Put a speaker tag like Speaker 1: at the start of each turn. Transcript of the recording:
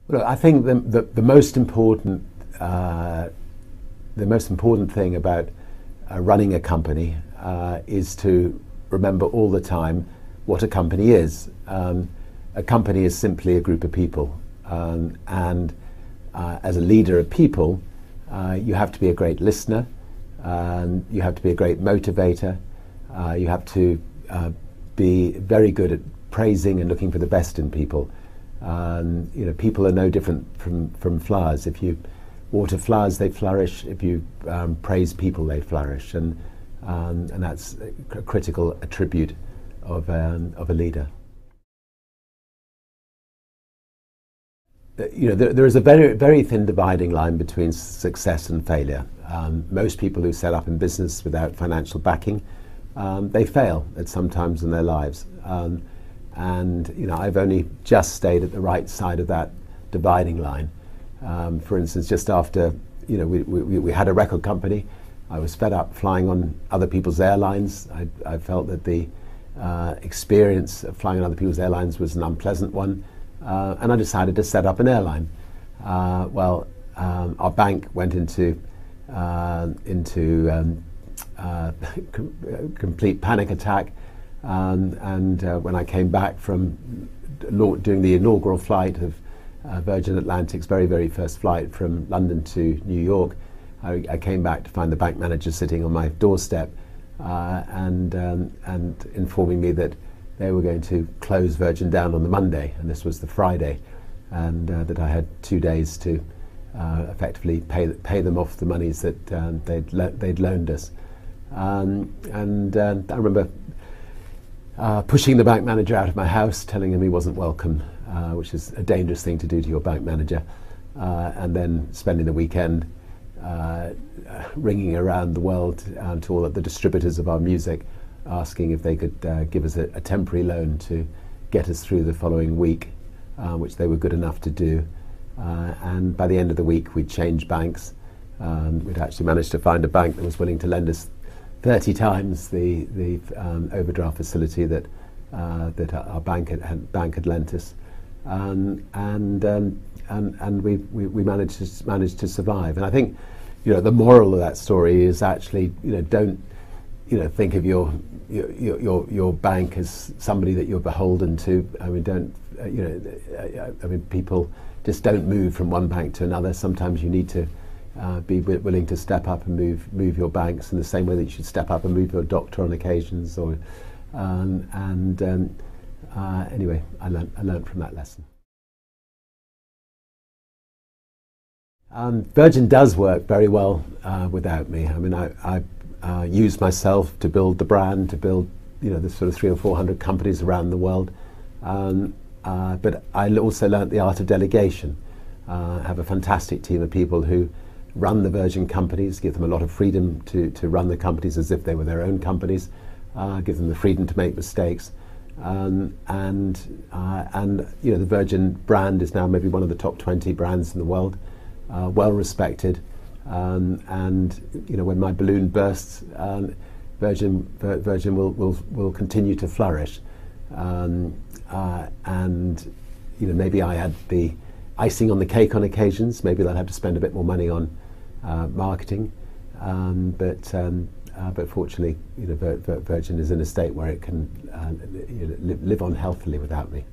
Speaker 1: Well, I think the most important thing about running a company is to remember all the time what a company is. A company is simply a group of people, and as a leader of people, you have to be a great listener, you have to be a great motivator, you have to be very good at praising and looking for the best in people. People are no different from flowers. If you water flowers, they flourish. If you praise people, they flourish, and that's a critical attribute of a leader. There is a very thin dividing line between success and failure. Most people who set up in business without financial backing, they fail at some times in their lives. And I've only just stayed at the right side of that dividing line. For instance, just after we had a record company, I was fed up flying on other people's airlines. I felt that the experience of flying on other people's airlines was an unpleasant one, and I decided to set up an airline. Our bank went into complete panic attack. And when I came back from doing the inaugural flight of Virgin Atlantic's very first flight from London to New York, I came back to find the bank manager sitting on my doorstep and informing me that they were going to close Virgin down on the Monday, and this was the Friday, and that I had 2 days to effectively pay them off the monies that they'd loaned us. I remember pushing the bank manager out of my house, telling him he wasn't welcome, which is a dangerous thing to do to your bank manager, and then spending the weekend ringing around the world to all of the distributors of our music, asking if they could give us a temporary loan to get us through the following week, which they were good enough to do. And by the end of the week, we'd changed banks. We'd actually managed to find a bank that was willing to lend us 30 times the overdraft facility that our bank had lent us, and we managed to survive. And I think the moral of that story is actually don't think of your bank as somebody that you're beholden to. I mean, people just don't move from one bank to another. Sometimes you need to be willing to step up and move your banks in the same way that you should step up and move your doctor on occasions. Anyway, I learned from that lesson. Virgin does work very well without me. I mean, I used myself to build the brand, to build the sort of 300 or 400 companies around the world. But I also learnt the art of delegation. I have a fantastic team of people who run the Virgin companies, give them a lot of freedom to run the companies as if they were their own companies, give them the freedom to make mistakes. The Virgin brand is now maybe one of the top 20 brands in the world, well respected. When my balloon bursts, Virgin will continue to flourish. Maybe I had the icing on the cake on occasions. Maybe they'll have to spend a bit more money on marketing, but fortunately, Virgin is in a state where it can live on healthily without me.